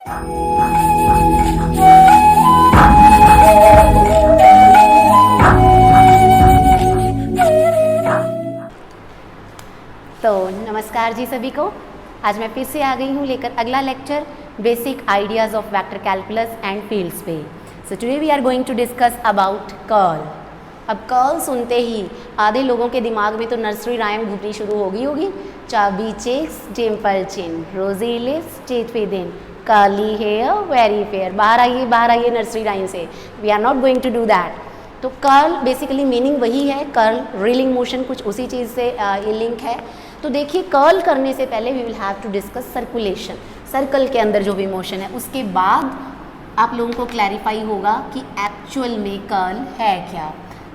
तो नमस्कार जी सभी को। आज मैं फिर से आ गई हूँ लेकर अगला lecture basic ideas of vector calculus and fields पे। So today we are going to discuss about curl. अब कर्ल सुनते ही आधे लोगों के दिमाग में तो नर्सरी राइम घूमनी शुरू होगी। चाबी checks dimple chin rosy lips teeth within curly hair very fair. बाहर आइए नर्सरी राइम से। We are not going to do that. तो कर्ल बेसिकली मीनिंग वही है, कर्ल रीलिंग मोशन, कुछ उसी चीज़ से ये लिंक है। तो देखिए, कर्ल करने से पहले we will have to discuss circulation, circle के अंदर जो भी मोशन है। उसके बाद आप लोगों को क्लैरिफाई होगा कि एक्चुअल में कर्ल है क्या।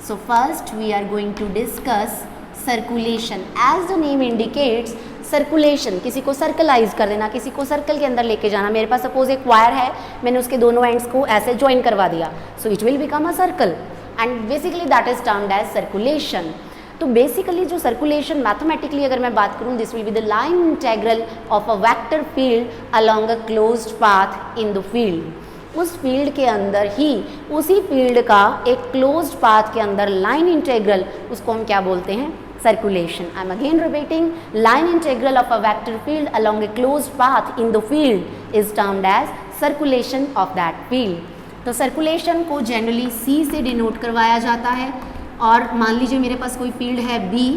So first we are going to discuss circulation. As the name indicates, circulation, किसी को सर्कलाइज कर देना, किसी को सर्कल के अंदर लेके जाना। मेरे पास सपोज एक वायर है, मैंने उसके दोनों एंड्स को ऐसे ज्वाइन करवा दिया, so it will become a circle and basically that is termed as circulation. तो बेसिकली जो सर्कुलेशन मैथमेटिकली अगर मैं बात करूं, this will be the line integral of a vector field along a closed path in the field. उस field के अंदर ही, उसी फील्ड का एक क्लोज्ड पाथ के अंदर लाइन इंटेग्रल, उसको हम क्या बोलते हैं? Circulation. I am again repeating, line integral of a vector field along a closed path in the field is termed as circulation of that field. तो सर्कुलेशन को जनरली सी से डिनोट करवाया जाता है। और मान लीजिए मेरे पास कोई फील्ड है बी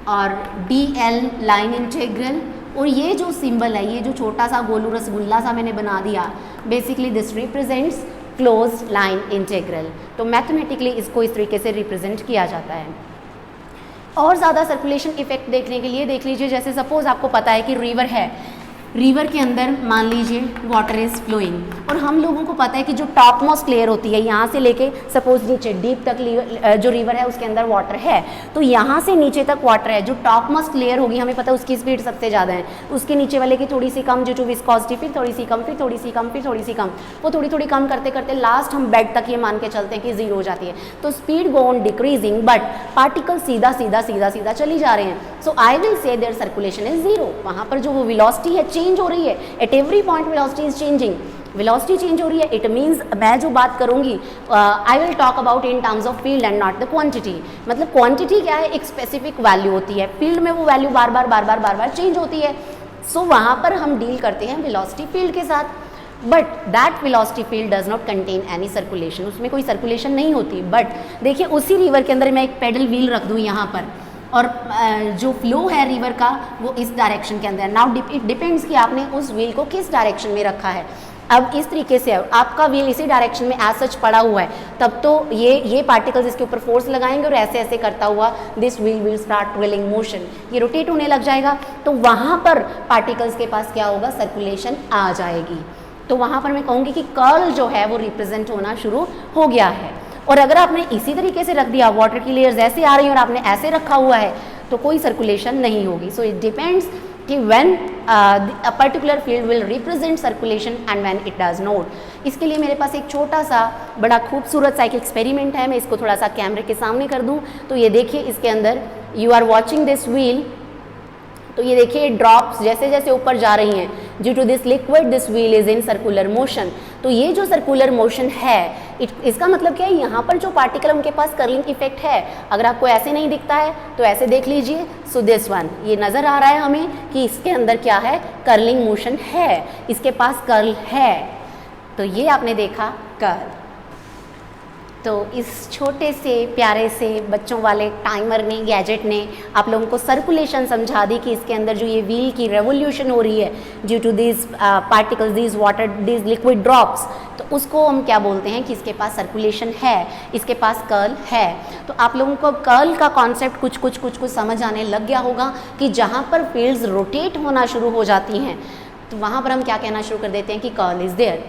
और डी एल लाइन इंटेग्रल, और ये जो सिंबल है, ये जो छोटा सा गोलू रसगुल्ला सा मैंने बना दिया, basically this represents closed line integral. तो मैथमेटिकली इसको इस तरीके से रिप्रेजेंट किया जाता है। और ज़्यादा सर्कुलेशन इफेक्ट देखने के लिए देख लीजिए, जैसे सपोज आपको पता है कि रिवर है, रिवर के अंदर मान लीजिए वाटर इज़ फ्लोइंग, और हम लोगों को पता है कि जो टॉप मोस्ट लेयर होती है, यहाँ से लेके सपोज नीचे डीप तक जो रिवर है उसके अंदर वाटर है, तो यहाँ से नीचे तक वाटर है। जो टॉप मोस्ट लेयर होगी, हमें पता है उसकी स्पीड सबसे ज़्यादा है, उसके नीचे वाले की थोड़ी सी कम ड्यू टू विस्कोसिटी, फिर थोड़ी सी कम, फिर थोड़ी सी कम, फिर थोड़ी सी कम, वो थोड़ी थोड़ी कम करते करते लास्ट हम बेड तक ये मान के चलते हैं कि जीरो हो जाती है। तो speed go on decreasing, but particle सीधा सीधा सीधा सीधा चली जा रहे हैं। So I will say there circulation is zero. वहाँ पर जो वो वेलोसिटी है चेंज हो रही है, at every point velocity is changing, velocity change हो रही है। इट मीन्स मैं जो बात करूंगी, I will talk about in terms of field and not the quantity. मतलब क्वांटिटी क्या है? एक स्पेसिफिक वैल्यू होती है, फील्ड में वो वैल्यू बार बार चेंज होती है। सो वहाँ पर हम डील करते हैं वेलोसिटी फील्ड के साथ, but that velocity field does not contain any circulation, उसमें कोई सर्कुलेशन नहीं होती। बट देखिए, उसी रिवर के अंदर मैं एक पेडल व्हील रख दूँ यहाँ पर, और जो फ्लो है रिवर का वो इस डायरेक्शन के अंदर। नाउ इट डिपेंड्स कि आपने उस व्हील को किस डायरेक्शन में रखा है। अब इस तरीके से आपका व्हील इसी डायरेक्शन में एज सच पड़ा हुआ है, तब तो ये पार्टिकल्स इसके ऊपर फोर्स लगाएंगे और ऐसे ऐसे करता हुआ this wheel will start rolling motion, ये रोटेट होने लग जाएगा। तो वहाँ पर पार्टिकल्स के पास क्या होगा? सर्कुलेशन आ जाएगी। तो वहाँ पर मैं कहूँगी कि कर्ल जो है वो रिप्रेजेंट होना शुरू हो गया है। और अगर आपने इसी तरीके से रख दिया, वाटर की लेयर्स ऐसे आ रही हैं और आपने ऐसे रखा हुआ है, तो कोई सर्कुलेशन नहीं होगी। सो इट डिपेंड्स कि when a particular field will represent circulation and when it does not. इसके लिए मेरे पास एक छोटा सा बड़ा खूबसूरत सा एक एक्सपेरिमेंट है। मैं इसको थोड़ा सा कैमरे के सामने कर दूं तो ये देखिए, इसके अंदर you are watching this wheel. तो ये देखिए, ड्रॉप्स जैसे जैसे ऊपर जा रही हैं, due to this liquid this wheel is in circular motion. तो ये जो सर्कुलर मोशन है, इसका मतलब क्या है? यहाँ पर जो पार्टिकल उनके पास कर्लिंग इफेक्ट है। अगर आपको ऐसे नहीं दिखता है तो ऐसे देख लीजिए। सो दिस वन, ये नज़र आ रहा है हमें कि इसके अंदर क्या है? कर्लिंग मोशन है, इसके पास कर्ल है। तो ये आपने देखा कर्ल। तो इस छोटे से प्यारे से बच्चों वाले टाइमर ने, गैजेट ने आप लोगों को सर्कुलेशन समझा दी कि इसके अंदर जो ये व्हील की रेवोल्यूशन हो रही है due to this particles, this water, this liquid drops, तो उसको हम क्या बोलते हैं कि इसके पास सर्कुलेशन है, इसके पास कर्ल है। तो आप लोगों को कर्ल का कॉन्सेप्ट कुछ समझ आने लग गया होगा कि जहाँ पर फील्ड्स रोटेट होना शुरू हो जाती हैं, तो वहाँ पर हम क्या कहना शुरू कर देते हैं कि कर्ल इज़ देयर।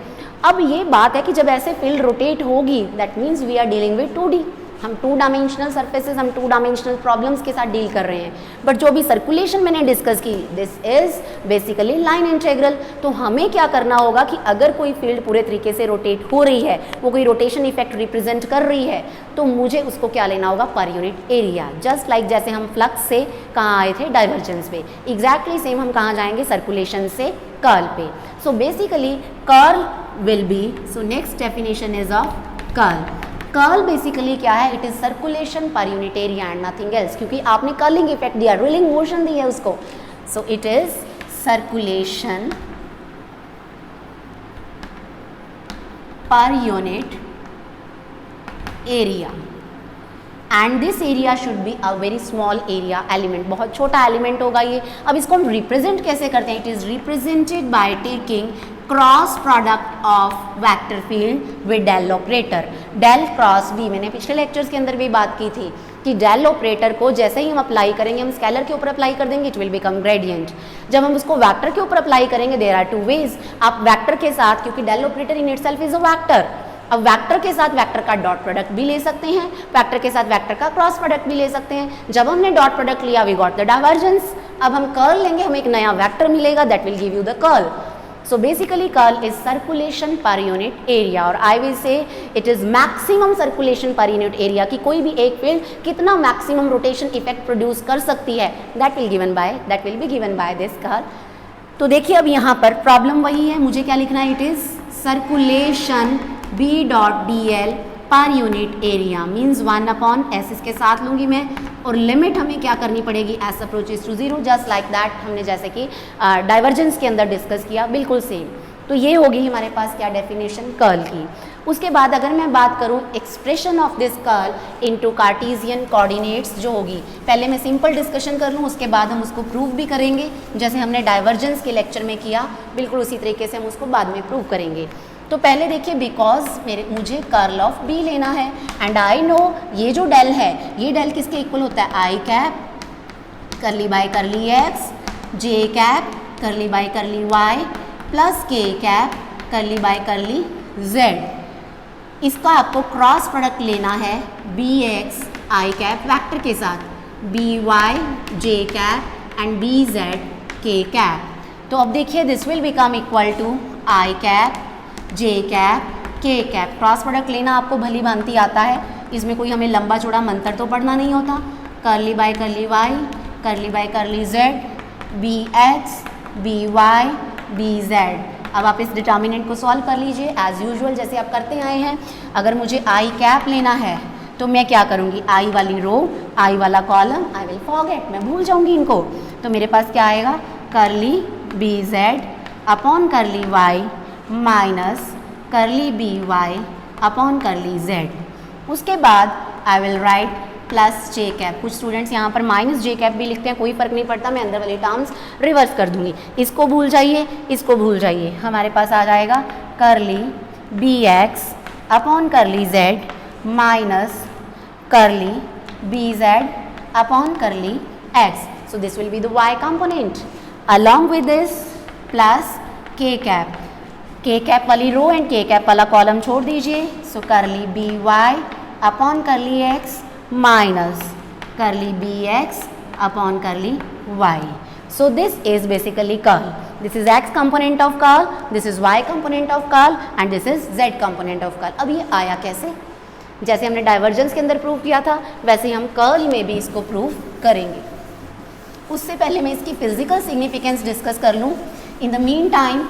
अब ये बात है कि जब ऐसे फील्ड रोटेट होगी, that means we are dealing with 2D। हम 2 डायमेंशनल सर्फेसेस, हम 2 डायमेंशनल प्रॉब्लम्स के साथ डील कर रहे हैं। बट जो भी सर्कुलेशन मैंने डिस्कस की, this is basically line integral. तो हमें क्या करना होगा कि अगर कोई फील्ड पूरे तरीके से रोटेट हो रही है, वो कोई रोटेशन इफेक्ट रिप्रेजेंट कर रही है, तो मुझे उसको क्या लेना होगा, पर यूनिट एरिया। जस्ट लाइक जैसे हम फ्लक्स से कहाँ आए थे, डाइवर्जेंस पे, एग्जैक्टली सेम हम कहाँ जाएंगे, सर्कुलेशन से कर्ल पे। सो basically curl will B, so next definition is of curl. Curl basically क्या है, it is circulation per unit area and nothing else, क्योंकि आपने कर्लिंग इफेक्ट दिया, रोलिंग मोशन दी है उसको। So it is circulation per unit area and this area should be a very small area element, बहुत छोटा element होगा ये। अब इसको हम रिप्रेजेंट कैसे करते हैं, it is represented by taking cross product of vector field with del operator. Del cross B, मैंने पिछले लेक्चर्स के अंदर भी बात की थी कि डेल ऑपरेटर को जैसे ही हम अप्लाई करेंगे, हम स्केलर के ऊपर अप्लाई कर देंगे, इट विल बिकम ग्रेडियंट। जब हम उसको वेक्टर के ऊपर अप्लाई करेंगे, देयर आर 2 वेज। आप वेक्टर के साथ, क्योंकि del operator in itself is a vector, अब वेक्टर के साथ वेक्टर का डॉट प्रोडक्ट भी ले सकते हैं, वेक्टर के साथ वेक्टर का क्रॉस प्रोडक्ट भी ले सकते हैं। जब हमने डॉट प्रोडक्ट लिया, वी गॉट द डाइवर्जेंस। अब हम कर्ल लेंगे, हमें एक नया वेक्टर मिलेगा, that will give you the curl. So basically curl is circulation per unit area, और I will say it is maximum circulation per unit area, कि कोई भी एक फील्ड कितना मैक्सिमम रोटेशन इफेक्ट प्रोड्यूस कर सकती है, that will be given by this curl. तो देखिए अब यहाँ पर प्रॉब्लम वही है, मुझे क्या लिखना है, it is circulation B dot D L पर यूनिट एरिया मीन्स 1/s, इसके साथ लूँगी मैं, और लिमिट हमें क्या करनी पड़ेगी, S approaches to 0, just like that हमने जैसे कि डाइवर्जेंस के अंदर डिस्कस किया, बिल्कुल सेम। तो ये होगी हमारे पास क्या डेफिनेशन कर्ल की। उसके बाद अगर मैं बात करूँ expression of this curl into Cartesian coordinates जो होगी, पहले मैं सिंपल डिस्कशन कर लूँ, उसके बाद हम उसको प्रूव भी करेंगे, जैसे हमने डाइवर्जेंस के लेक्चर में किया, बिल्कुल उसी तरीके से हम उसको बाद में प्रूव करेंगे। तो पहले देखिए, बिकॉज मुझे कर्ल ऑफ बी लेना है एंड आई नो ये जो डेल है, ये डेल किसके इक्वल होता है, i cap curly by curly x, J cap curly by curly y plus k cap curly by curly z. इसका आपको क्रॉस प्रोडक्ट लेना है b x i cap vector के साथ, b y j cap and b z k cap. तो अब देखिए this will become equal to i cap j cap k cap. Cross product लेना आपको भली भांति आता है, इसमें कोई हमें लंबा चौड़ा मंत्र तो पढ़ना नहीं होता। करली by curly Y, curly by curly Z, B X B Y B Z. अब आप इस डिटर्मिनेंट को सॉल्व कर लीजिए एज यूजुअल जैसे आप करते आए हैं। अगर मुझे आई कैप लेना है तो मैं क्या करूँगी, आई वाली रो, आई वाला कॉलम, आई विल फॉरगेट, मैं भूल जाऊँगी इनको। तो मेरे पास क्या आएगा, curly B Z upon curly Y minus curly B Y upon curly Z. उसके बाद I will write plus J cap. कुछ स्टूडेंट्स यहाँ पर माइनस जे कैप भी लिखते हैं, कोई फर्क नहीं पड़ता, मैं अंदर वाले टर्म्स रिवर्स कर दूंगी। इसको भूल जाइए, इसको भूल जाइए, हमारे पास आ जाएगा curly B x upon curly Z minus curly B Z upon curly x. So this will be the y component along with this plus k cap. K cap वाली रो एंड के कैप वाला column छोड़ दीजिए। So curly B Y upon curly x minus curly B x upon curly y. So this is basically curl. This is x component of curl, this is y component of curl and this is Z component of curl. अब ये आया कैसे, जैसे हमने divergence के अंदर prove किया था वैसे ही हम कर्ल में भी इसको प्रूव करेंगे। उससे पहले मैं इसकी फिजिकल सिग्निफिकेंस डिस्कस कर लूँ। इन द मीन टाइम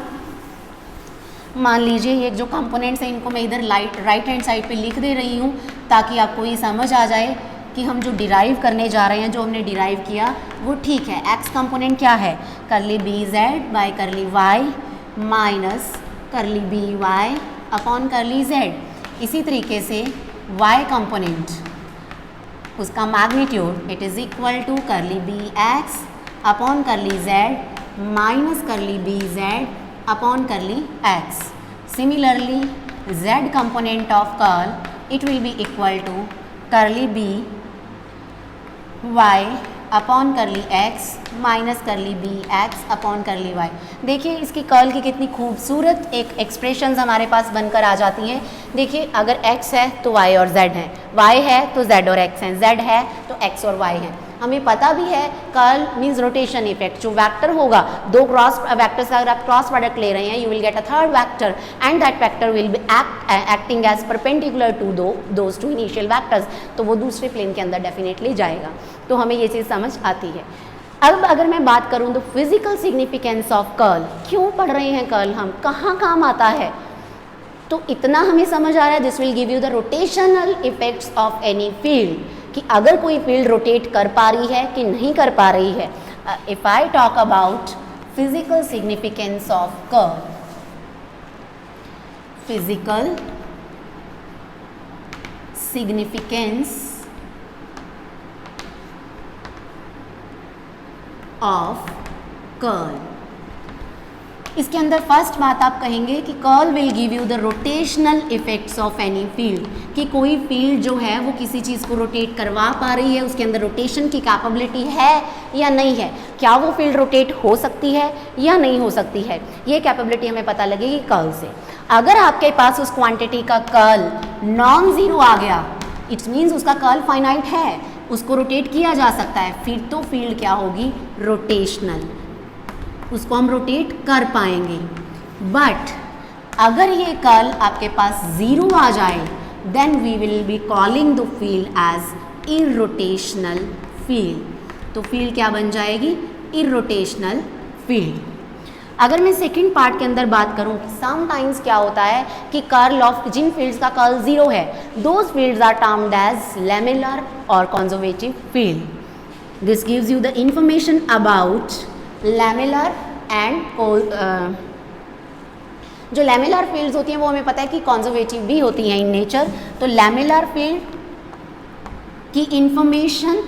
मान लीजिए ये जो कंपोनेंट्स हैं इनको मैं इधर राइट हैंड साइड पे लिख दे रही हूँ ताकि आपको ये समझ आ जाए कि हम जो डिराइव करने जा रहे हैं, जो हमने डिराइव किया वो ठीक है। एक्स कंपोनेंट क्या है, curly B z by curly Y minus curly B Y upon curly z. इसी तरीके से वाई कंपोनेंट उसका magnitude it is equal to curly B x upon curly Z minus curly B z upon curly x. Similarly, z component of curl it will be equal to curly b y upon कर ली x minus कर ली b x upon कर ली y। देखिए इसकी curl की कितनी खूबसूरत एक expressions हमारे पास बनकर आ जाती हैं। देखिए अगर x है तो y और z है, y है तो z और x हैं, z है तो x और y हैं। हमें पता भी है कर्ल मीन्स रोटेशन इफेक्ट। जो वेक्टर होगा, दो क्रॉस वेक्टर्स का अगर आप क्रॉस प्रोडक्ट ले रहे हैं, you will get a third vector and that vector will be acting as perpendicular to those two initial vectors, तो वो दूसरे प्लेन के अंदर डेफिनेटली जाएगा। तो हमें ये चीज़ समझ आती है। अब अगर मैं बात करूँ तो फिजिकल सिग्निफिकेंस ऑफ कर्ल, क्यों पढ़ रहे हैं कर्ल हम, कहाँ काम आता है, तो इतना हमें समझ आ रहा है this will give you the rotational effects of any field, कि अगर कोई फील्ड रोटेट कर पा रही है कि नहीं कर पा रही है। If I talk about physical significance of curl, physical significance of curl, इसके अंदर फर्स्ट बात आप कहेंगे कि curl will give you the rotational effects of any field, कि कोई फील्ड जो है वो किसी चीज़ को रोटेट करवा पा रही है, उसके अंदर रोटेशन की कैपेबिलिटी है या नहीं है, क्या वो फील्ड रोटेट हो सकती है या नहीं हो सकती है, ये कैपेबिलिटी हमें पता लगेगी कर्ल से। अगर आपके पास उस क्वांटिटी का कर्ल नॉन ज़ीरो आ गया, इट्स मीन्स उसका कर्ल फाइनाइट है, उसको रोटेट किया जा सकता है, फिर तो फील्ड क्या होगी, रोटेशनल, उसको हम रोटेट कर पाएंगे। बट अगर ये कर्ल आपके पास ज़ीरो आ जाए, then we will be calling the field as irrotational field. तो फील्ड क्या बन जाएगी, इररोटेशनल फील्ड। अगर मैं सेकंड पार्ट के अंदर बात करूं कि समटाइम्स क्या होता है कि कर्ल ऑफ जिन फील्ड्स का कर्ल ज़ीरो है, those fields are termed as lamellar और conservative field. This gives you the information about lamellar and जो लैमेलर फील्ड्स होती हैं वो हमें पता है कि कॉन्जर्वेटिव भी होती हैं इन नेचर। तो लैमेलर फील्ड की इंफॉर्मेशन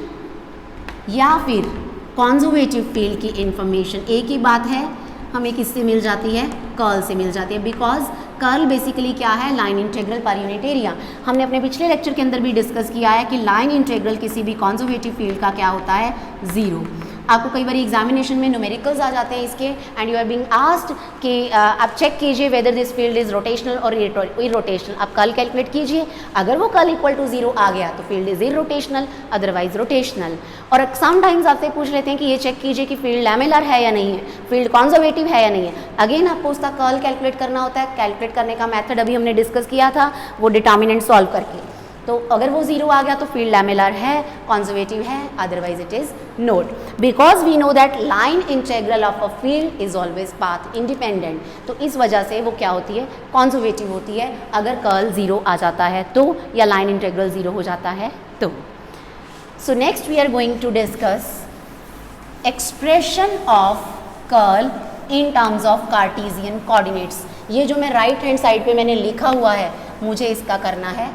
या फिर कॉन्जर्वेटिव फील्ड की इंफॉर्मेशन एक ही बात है, हमें किससे मिल जाती है, कर्ल से मिल जाती है। बिकॉज कर्ल बेसिकली क्या है, लाइन इंटीग्रल पर यूनिट एरिया। हमने अपने पिछले लेक्चर के अंदर भी डिस्कस किया है कि लाइन इंटीग्रल किसी भी कॉन्जर्वेटिव फील्ड का क्या होता है, ज़ीरो। आपको कई बार एग्जामिनेशन में न्यूमेरिकल्स आ जाते हैं इसके, and you are being asked कि आप चेक कीजिए whether this field is rotational और इररोटेशनल। आप कर्ल कैलकुलेट कीजिए, अगर वो कर्ल इक्वल टू ज़ीरो आ गया तो field is irrotational, otherwise rotational. और समटाइम्स आपसे पूछ लेते हैं कि ये चेक कीजिए कि फील्ड लैमेलर है या नहीं है, फील्ड कॉन्जर्वेटिव है या नहीं है। अगेन आपको उसका कर्ल कैलकुलेट करना होता है। कैलकुलेट करने का मेथड अभी हमने डिस्कस किया था, वो डिटर्मिनेंट सॉल्व करके। तो अगर वो ज़ीरो आ गया तो फील्ड लैमेलर है, कॉन्जर्वेटिव है, otherwise it is not. Because we know that line integral of a field is always path independent, तो इस वजह से वो क्या होती है, कॉन्जर्वेटिव होती है अगर कर्ल ज़ीरो आ जाता है तो, या लाइन इंटीग्रल ज़ीरो हो जाता है तो। So next we are going to discuss expression of curl in terms of Cartesian coordinates. ये जो मैं राइट हैंड साइड पे मैंने लिखा हुआ है, मुझे इसका करना है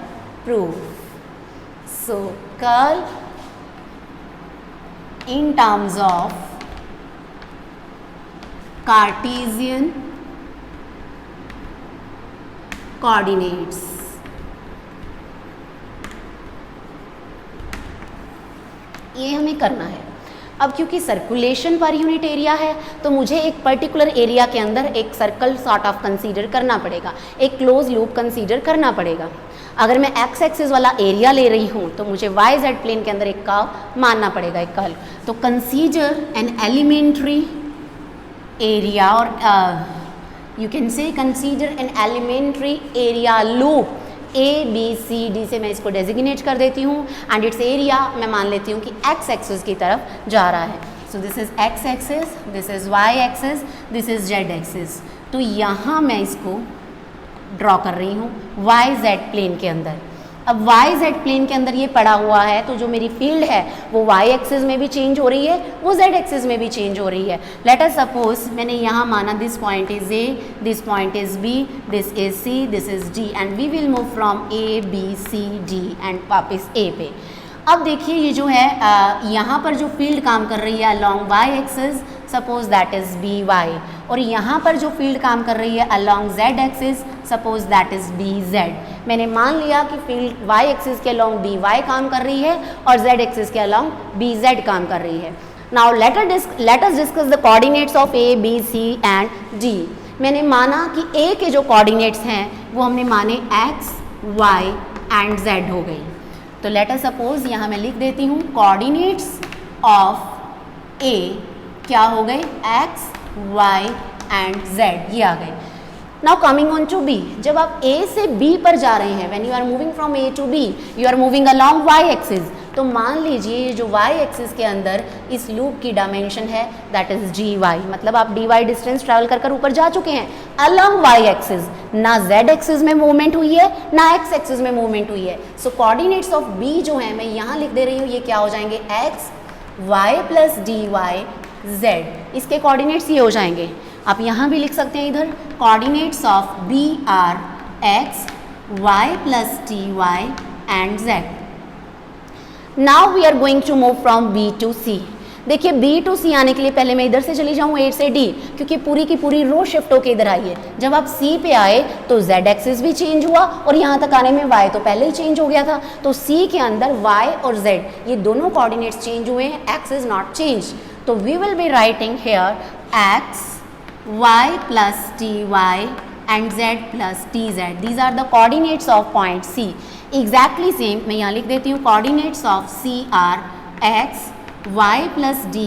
proof. So curl in terms of Cartesian coordinates. ये हमें करना है। अब क्योंकि सर्कुलेशन पर यूनिट एरिया है तो मुझे एक पर्टिकुलर एरिया के अंदर एक सर्कल सॉर्ट ऑफ कंसीडर करना पड़ेगा, एक क्लोज लूप कंसीडर करना पड़ेगा। अगर मैं एक्स एक्सिस वाला एरिया ले रही हूँ तो मुझे वाई जेड प्लेन के अंदर एक कर्व मानना पड़ेगा, एक कर्ल। तो कंसीडर एन एलिमेंट्री एरिया, और you can say consider an elementary area loop A B C D से मैं इसको डेजिग्नेट कर देती हूँ, एंड इट्स एरिया मैं मान लेती हूँ कि एक्स एक्सिस की तरफ जा रहा है। So this is X axis, this is Y axis, this is Z axis. तो यहाँ मैं इसको ड्रॉ कर रही हूँ वाई जेड प्लेन के अंदर। अब वाई जेड प्लेन के अंदर ये पड़ा हुआ है, तो जो मेरी फील्ड है वो वाई एक्सिस में भी चेंज हो रही है, वो जेड एक्सिस में भी चेंज हो रही है। लेट अस सपोज मैंने यहाँ माना this point is A, this point is B, this is C, this is D, and we will move from A B C D and वापस ए पे। अब देखिए ये जो है यहाँ पर जो फील्ड काम कर रही है along Y axis, suppose that is B Y, और यहाँ पर जो फील्ड काम कर रही है along Z axis, suppose that is B Z. मैंने मान लिया कि फील्ड वाई एक्सिस के अलॉन्ग बी वाई काम कर रही है और जेड एक्सिस के अलॉन्ग बी जेड काम कर रही है। Now let us discuss the coordinates of A B C and D. मैंने माना कि ए के जो कोऑर्डिनेट्स हैं वो हमने माने एक्स वाई एंड जेड हो गई। तो लेट अस सपोज यहाँ मैं लिख देती हूँ कोऑर्डिनेट्स ऑफ ए क्या हो गए, एक्स वाई एंड जेड, ये आ गए। Now coming on to B, जब आप ए से बी पर जा रहे हैं, when you are moving from A to B, you are moving along Y axis, तो मान लीजिए ये जो वाई एक्सिस के अंदर इस लूप की डायमेंशन है दैट इज डी वाई, मतलब आप डी वाई डिस्टेंस ट्रैवल कर ऊपर जा चुके हैं अलोंग वाई एक्सिस। ना जेड एक्सिस में मूवमेंट हुई है ना एक्स एक्सिस में मूवमेंट हुई है। सो कोऑर्डिनेट्स ऑफ बी जो है मैं यहाँ लिख दे रही हूँ, ये क्या हो जाएंगे, X Y plus D Y Z, इसके कोऑर्डिनेट्स ये हो जाएंगे। आप यहाँ भी लिख सकते हैं इधर coordinates of b are x Y plus t y and z. Now we are going to move from b to c. देखिए बी टू सी आने के लिए पहले मैं इधर से चली जाऊँ ए से डी, क्योंकि पूरी की पूरी रो शिफ्ट होकर इधर आई है। जब आप सी पे आए तो जेड एक्सिस भी चेंज हुआ और यहाँ तक आने में वाई तो पहले ही चेंज हो गया था। तो सी के अंदर वाई और जेड ये दोनों कोऑर्डिनेट्स चेंज हुए हैं, एक्स इज नॉट चेंज। तो we will be writing here X y plus ty and z plus tz. These are the coordinates of point C. Exactly same मैं यहाँ लिख देती हूँ coordinates of C are x y plus dy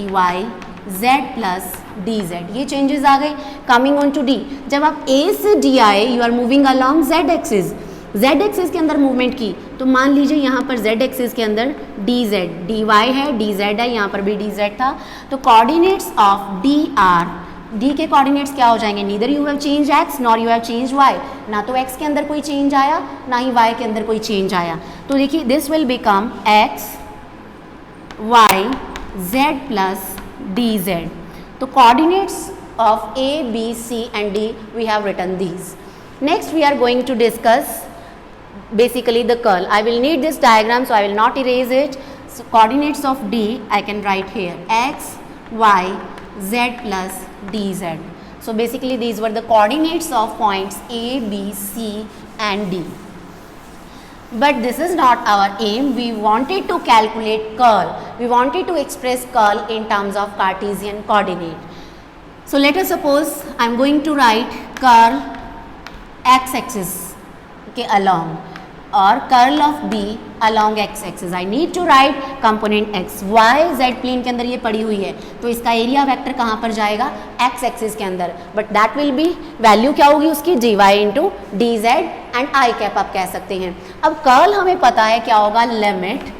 z plus dz. ये changes आ गए। Coming on to D, जब आप A से D आए you are moving along z axis. z axis के अंदर मूवमेंट की तो मान लीजिए यहाँ पर z एक्सिस के अंदर dz dy है dz है, यहाँ पर भी dz था। तो coordinates of D are, D के कोऑर्डिनेट्स क्या हो जाएंगे, neither you have change X nor you have change Y, ना तो एक्स के अंदर कोई चेंज आया ना ही वाई के अंदर कोई चेंज आया। तो देखिए this will become x Y z plus d Z. तो coordinates of A B C and d we have written these. Next we are going to discuss basically the curl. I will need this diagram so I will not erase it. So coordinates of D I can write here x y z plus dz. So basically these were the coordinates of points A, B, C and D. But this is not our aim. We wanted to calculate curl. We wanted to express curl in terms of Cartesian coordinate. So let us suppose I am going to write curl x axis okay along और curl of B along X axis. I need to write component X Y Z plane के अंदर ये पड़ी हुई है, तो इसका area vector कहाँ पर जाएगा, एक्स एक्सिस के अंदर। But that will be value क्या होगी उसकी, D Y into D Z and I cap आप कह सकते हैं। अब कर्ल हमें पता है क्या होगा, limit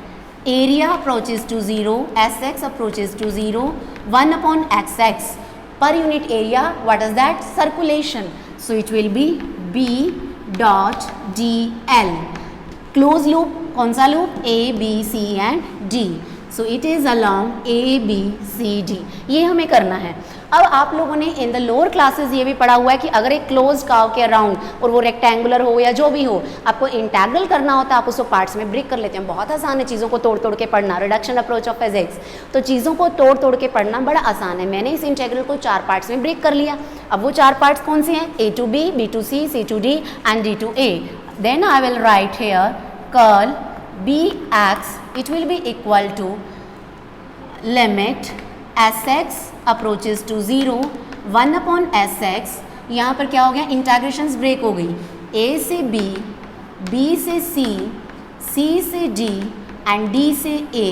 area approaches to zero S x approaches to zero 1 upon X X पर unit area, what is that, circulation. So it will be B dot D L, close loop कौन सा loop, A B C and D. So it is along A B C D, ये हमें करना है। अब आप लोगों ने इन द लोअर क्लासेस ये भी पढ़ा हुआ है कि अगर एक क्लोज कर्व के अराउंड और वो रेक्टेंगुलर हो या जो भी हो, आपको इंटेग्रल करना होता है, आप उसको पार्ट्स में ब्रेक कर लेते हैं। बहुत आसान है चीज़ों को तोड़ तोड़ के पढ़ना, रिडक्शन अप्रोच ऑफ फिजिक्स। तो चीज़ों को तोड़ तोड़ के पढ़ना बड़ा आसान है। मैंने इस इंटेग्रल को 4 पार्ट्स में ब्रेक कर लिया। अब वो 4 पार्ट्स कौन से हैं, a to b, b to c, c to d and d to a. Then I will write here curl B x, it will be equal to limit S x approaches to 0 1 upon s x. यहाँ पर क्या हो गया, integrations break हो गई, ए से B, B से सी, सी से डी एंड डी से ए।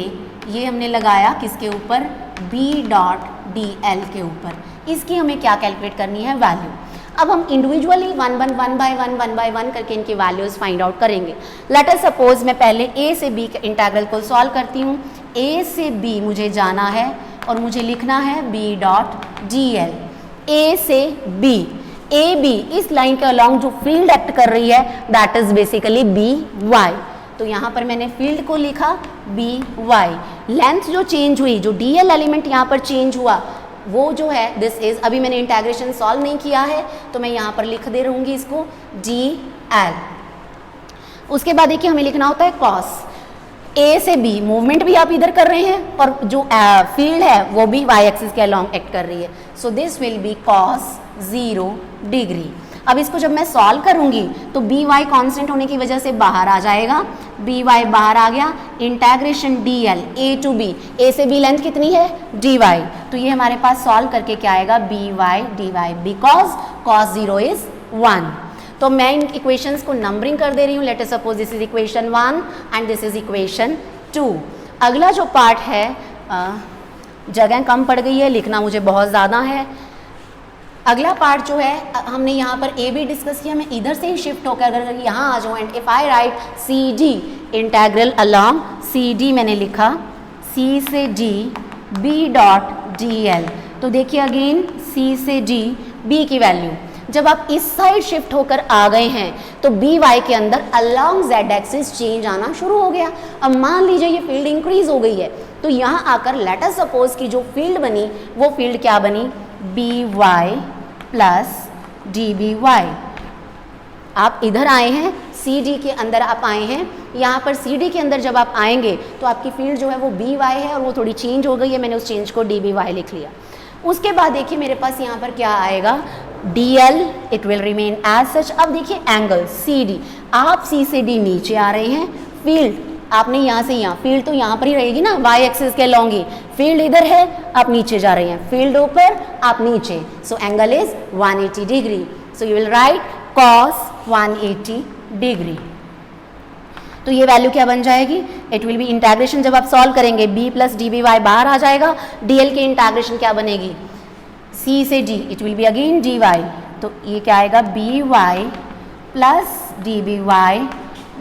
ये हमने लगाया किसके ऊपर, बी डॉट डी एल के ऊपर। इसकी हमें क्या कैलकुलेट करनी है, वैल्यू। अब हम इंडिविजुअली वन बाय वन करके इनकी वैल्यूज़ फाइंड आउट करेंगे। लेट अस सपोज मैं पहले ए से बी के इंटीग्रल को सॉल्व करती हूँ। ए से बी मुझे जाना है और मुझे लिखना है B dot D L. A से बी, ए बी इस लाइन के अलॉन्ग जो फील्ड एक्ट कर रही है that is basically B Y. तो यहाँ पर मैंने फील्ड को लिखा बी वाई। लेंथ जो चेंज हुई, जो डी एल एलिमेंट यहाँ पर चेंज हुआ वो जो है दिस इज, अभी मैंने इंटीग्रेशन सॉल्व नहीं किया है तो मैं यहाँ पर लिख दे रहूँगी इसको डी एल। उसके बाद देखिए हमें लिखना होता है कॉस। ए से बी मूवमेंट भी आप इधर कर रहे हैं और जो फील्ड है वो भी वाई एक्सिस के अलॉन्ग एक्ट कर रही है। So this will be cos 0 degree. अब इसको जब मैं सॉल्व करूंगी तो बी वाई कॉन्स्टेंट होने की वजह से बाहर आ जाएगा, बी वाई बाहर आ गया, integration d L a to b, a से बी लेंथ कितनी है डी वाई, तो ये हमारे पास सॉल्व करके क्या आएगा B Y D Y, because cos zero is 1। तो मैं इन इक्वेशंस को नंबरिंग कर दे रही हूँ। Let us suppose this is equation 1 and this is equation 2। अगला जो पार्ट है, जगह कम पड़ गई है, लिखना मुझे बहुत ज़्यादा है। अगला पार्ट जो है, हमने यहाँ पर ए भी डिस्कस किया, मैं इधर से ही शिफ्ट होकर अगर यहाँ आ जाऊँ and if I write C D integral along C D, मैंने लिखा सी से D B dot D L, तो देखिए अगेन सी से डी बी की वैल्यू, जब आप इस साइड शिफ्ट होकर आ गए हैं तो बी वाई के अंदर अलॉन्ग जेड एक्सिस चेंज आना शुरू हो गया। अब मान लीजिए ये फील्ड इंक्रीज हो गई है, तो यहाँ आकर लेट अस सपोज की जो फील्ड बनी वो फील्ड क्या बनी B Y plus D B Y. आप इधर आए हैं सी डी के अंदर आप आए हैं, यहाँ पर सी डी के अंदर जब आप आएंगे तो आपकी फील्ड जो है वो बी वाई है और वो थोड़ी चेंज हो गई है, मैंने उस चेंज को डी बी वाई लिख लिया। उसके बाद देखिए मेरे पास यहाँ पर क्या आएगा D L, it will remain as such. अब देखिए एंगल सी डी, आप सी से डी नीचे आ रहे हैं, फील्ड आपने यहाँ से यहाँ, फील्ड तो यहाँ पर ही रहेगी ना वाई एक्सिस के अलॉन्ग ही, फील्ड इधर है आप नीचे जा रहे हैं, फील्ड ऊपर आप नीचे, so angle is 180 degree, so you will write cos 180 degree. तो ये वैल्यू क्या बन जाएगी, इट विल बी इंटेग्रेशन, जब आप सॉल्व करेंगे b plus D B Y बाहर आ जाएगा, dl की इंटेग्रेशन क्या बनेगी c से d, it will be again dy, तो ये क्या आएगा B Y plus D B Y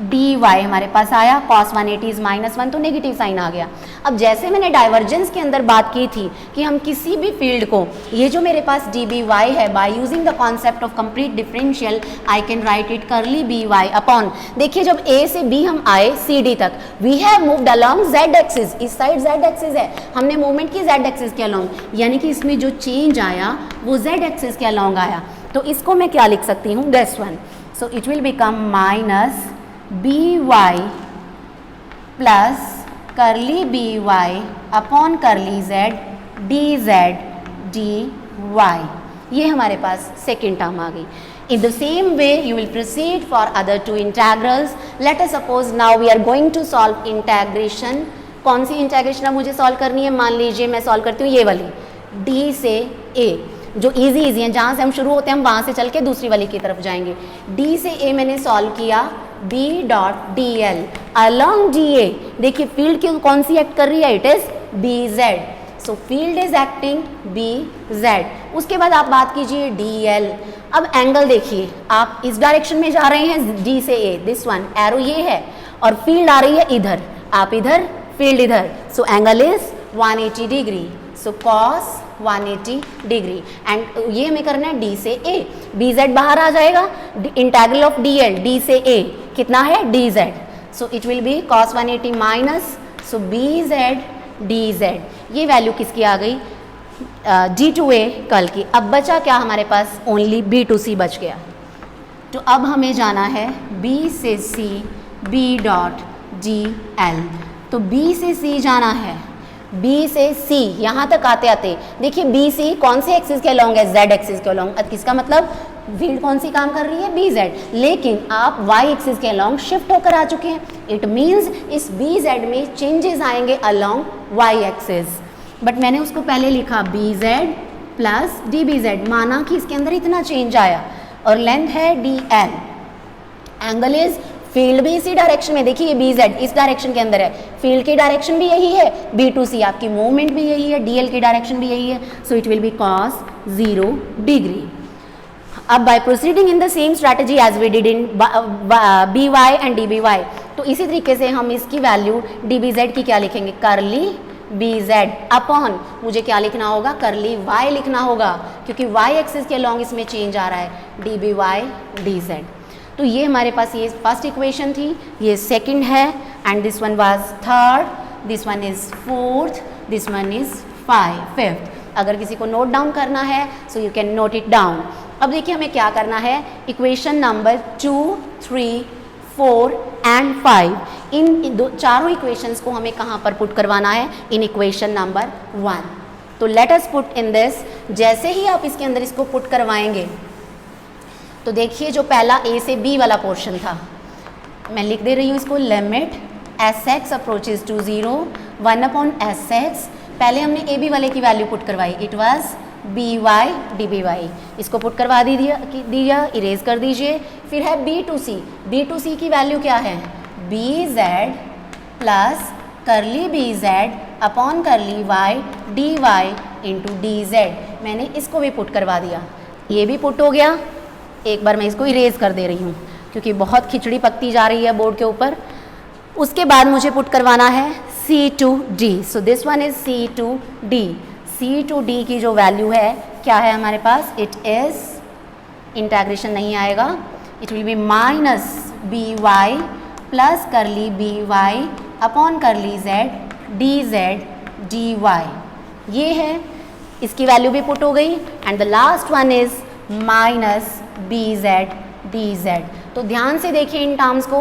D Y हमारे पास आया, cos 180 इज -1, तो नेगेटिव साइन आ गया। अब जैसे मैंने डाइवर्जेंस के अंदर बात की थी कि हम किसी भी फील्ड को, ये जो मेरे पास डी बी वाई है, by using the concept of complete differential I can write it curly B Y upon, देखिए जब ए से बी हम आए सी डी तक, we have moved along Z axis, इस साइड जेड एक्सिस है, हमने मूवमेंट की जेड एक्सिस के अलॉन्ग, यानी कि इसमें जो चेंज आया वो जेड एक्सिस के अलॉन्ग आया। तो इसको मैं क्या लिख सकती हूँ this one, so it will become minus B Y plus curly B Y upon curly Z D Z D Y, ये हमारे पास सेकेंड टर्म आ गई। In the same way you will proceed for other two integrals. Let us suppose now we are going to solve integration. कौन सी integration अब मुझे solve करनी है, मान लीजिए मैं सॉल्व करती हूँ ये वाली d से a, जो इजी है, जहाँ से हम शुरू होते हैं हम वहाँ से चल के दूसरी वाली की तरफ जाएंगे। d से a मैंने सॉल्व किया, b dot D L along D A, देखिए फील्ड की कौन सी एक्ट कर रही है, it is B Z, so field is acting B Z. उसके बाद आप बात कीजिए डी एल, अब एंगल देखिए, आप इस डायरेक्शन में जा रहे हैं डी से ए, दिस वन एरो ये है, और फील्ड आ रही है इधर, आप इधर फील्ड इधर, so angle is 180 degree, so cos 180 degree. And ये हमें करना है डी से ए, बी जेड बाहर आ जाएगा, integral of D L D से ए कितना है D Z, so it will be cos 180 minus, so B Z D Z, ये वैल्यू किसकी आ गई डी टू ए कल की। अब बचा क्या हमारे पास, ओनली बी टू सी बच गया। तो अब हमें जाना है बी से C B dot D L, तो बी से सी जाना है, बी से सी यहाँ तक आते आते देखिए बी सी कौन से एक्सिस के अलॉन्ग है, जेड एक्सिस के अलॉन्ग, इसका मतलब फील्ड कौन सी काम कर रही है बी जेड, लेकिन आप वाई एक्सिस के अलॉन्ग शिफ्ट होकर आ चुके हैं, इट मीन्स इस बी जेड में चेंजेस आएंगे अलॉन्ग वाई एक्सिस, बट मैंने उसको पहले लिखा B Z plus D B Z, माना कि इसके अंदर इतना चेंज आया और लेंथ है D L, angle is, field भी इसी डायरेक्शन में, देखिए ये बी जेड इस डायरेक्शन के अंदर है, फील्ड की डायरेक्शन भी यही है, बी टू सी आपकी मूवमेंट भी यही है, डी एल की डायरेक्शन भी यही है, so it will be cos 0 degree. अब by proceeding in the same strategy as we did in b y and d B Y, तो इसी तरीके से हम इसकी वैल्यू डी बी जेड की क्या लिखेंगे, करली बी जेड अपॉन, मुझे क्या लिखना होगा, करली वाई लिखना होगा, क्योंकि वाई एक्सिस के अलॉन्ग इसमें चेंज आ रहा है, D B Y D Z. तो ये हमारे पास ये फर्स्ट इक्वेशन थी, ये सेकंड है, and this one was third, this one is fourth, this one is fifth. अगर किसी को नोट डाउन करना है so you can note it down. अब देखिए हमें क्या करना है, इक्वेशन नंबर 2, 3, 4 एंड 5, इन चारों इक्वेशंस को हमें कहाँ पर पुट करवाना है, इन इक्वेशन नंबर 1। तो let us put in this, जैसे ही आप इसके अंदर इसको पुट करवाएंगे तो देखिए जो पहला ए से बी वाला पोर्शन था, मैं लिख दे रही हूँ इसको, limit S x approaches to 0 1/s(x). पहले हमने ए बी वाले की वैल्यू पुट करवाई, it was b Y d B y, इसको पुट करवा दिया, इरेज कर दीजिए। फिर है b to c, b to c की वैल्यू क्या है, B Z plus curly B Z upon curly Y D Y into D z, मैंने इसको भी पुट करवा दिया, ये भी पुट हो गया। एक बार मैं इसको इरेज कर दे रही हूँ क्योंकि बहुत खिचड़ी पकती जा रही है बोर्ड के ऊपर। उसके बाद मुझे पुट करवाना है c to d, so this one is c to d. C to d की जो वैल्यू है क्या है हमारे पास, इट इज़, इंटेग्रेशन नहीं आएगा, it will be minus B Y plus curly B Y upon curly Z D Z D Y, ये है, इसकी वैल्यू भी पुट हो गई। And the last one is minus B Z D Z. तो ध्यान से देखिए इन टर्म्स को,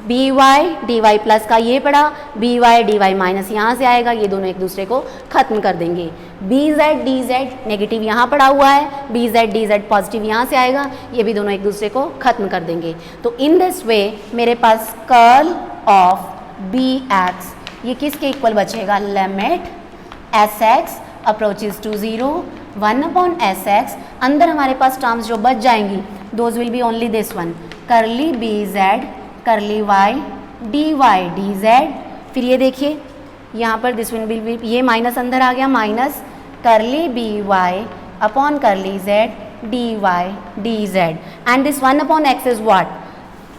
B Y D Y plus का ये पड़ा, B Y D Y minus यहाँ से आएगा, ये दोनों एक दूसरे को खत्म कर देंगे। B Z D Z negative यहाँ पड़ा हुआ है, B Z D Z positive यहाँ से आएगा, ये भी दोनों एक दूसरे को खत्म कर देंगे। तो इन दिस वे मेरे पास कर्ल ऑफ बी एक्स ये किसके इक्वल बचेगा, limit S x approaches to 0 1/s(x), अंदर हमारे पास टर्म्स जो बच जाएंगी those will be only this one, curly B Z curly Y D Y D Z. फिर ये देखिए यहाँ पर दिस विल बी, ये माइनस अंदर आ गया, minus curly B Y upon curly Z D Y D Z. And this 1/x is what,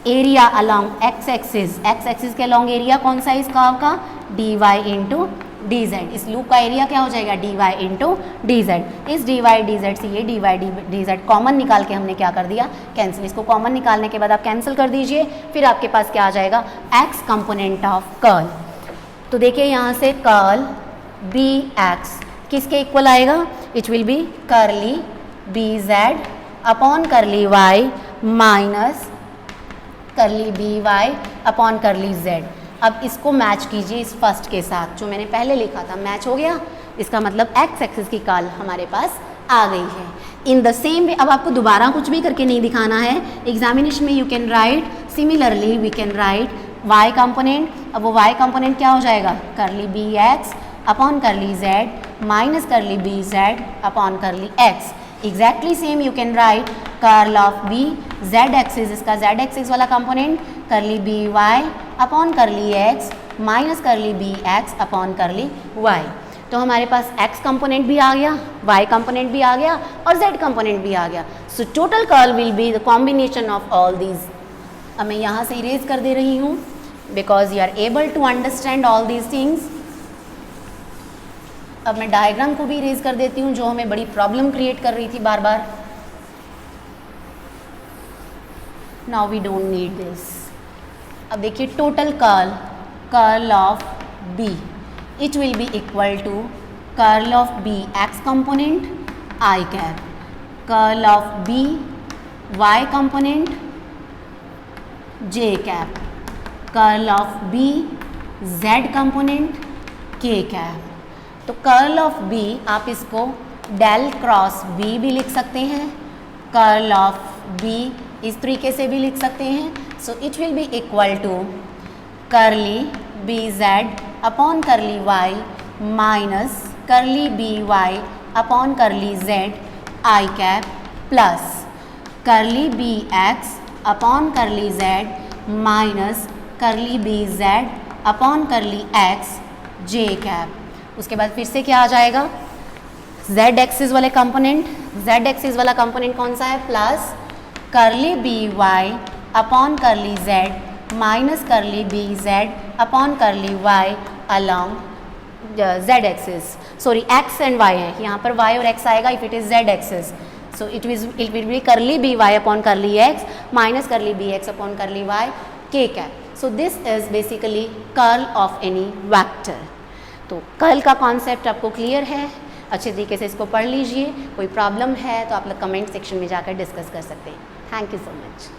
area along X axis, X axis के अलॉन्ग एरिया कौन सा है इस कर्व का, D Y into D Z. इस लूप का area क्या हो जाएगा, D Y into D Z. इस डी वाई डी जेड से ये D Y D Z common निकाल के हमने क्या कर दिया, कैंसिल। इसको कॉमन निकालने के बाद आप कैंसिल कर दीजिए, फिर आपके पास क्या आ जाएगा, एक्स कंपोनेंट ऑफ कर्ल। तो देखिए यहाँ से कर्ल बी एक्स किसके इक्वल आएगा, it will be curly B Z upon curly Y minus curly B Y upon curly Z. अब इसको मैच कीजिए इस फर्स्ट के साथ जो मैंने पहले लिखा था, मैच हो गया, इसका मतलब एक्स एक्सिस की कर्ल हमारे पास आ गई है। इन द सेम वे, अब आपको दोबारा कुछ भी करके नहीं दिखाना है, एग्जामिनेशन में you can write similarly, we can write y component. अब वो वाई कंपोनेंट क्या हो जाएगा, curly B x upon curly Z minus curly B Z upon curly x. Exactly same you can write curl of b z axis, इसका z axis वाला component curly B Y upon curly x minus curly B x upon curly y. तो हमारे पास x component भी आ गया, y component भी आ गया और z कंपोनेंट भी आ गया। So total curl will be the combination of all these. अब मैं यहाँ से इरेज कर दे रही हूँ because you are able to understand all these things. अब मैं डायग्राम को भी इरेज कर देती हूँ जो हमें बड़ी प्रॉब्लम क्रिएट कर रही थी बार बार। Now we don't need this. अब देखिए total curl of b, it will be equal to curl of b x component I cap, curl of b y component j cap, curl of b z component k cap। तो curl of b आप इसको del cross b भी लिख सकते हैं, curl of b इस तरीके से भी लिख सकते हैं। So it will be equal to curly B Z upon curly Y minus curly B Y upon curly Z I cap plus curly B x upon curly Z minus curly B Z upon curly x J cap. उसके बाद फिर से क्या आ जाएगा, Z axis वाले component, Z axis वाला component कौन सा है, plus curly B Y upon curly Z minus curly B Z upon curly Y along Z axis, sorry X and Y है, यहाँ पर वाई और एक्स आएगा if it is Z axis. So it will be curly B Y upon curly x minus curly B x upon curly Y के cap. So this is basically curl of any vector. तो curl का concept आपको clear है, अच्छे तरीके से इसको पढ़ लीजिए। कोई प्रॉब्लम है तो आप लोग कमेंट सेक्शन में जाकर डिस्कस कर सकते हैं। Thank you so much.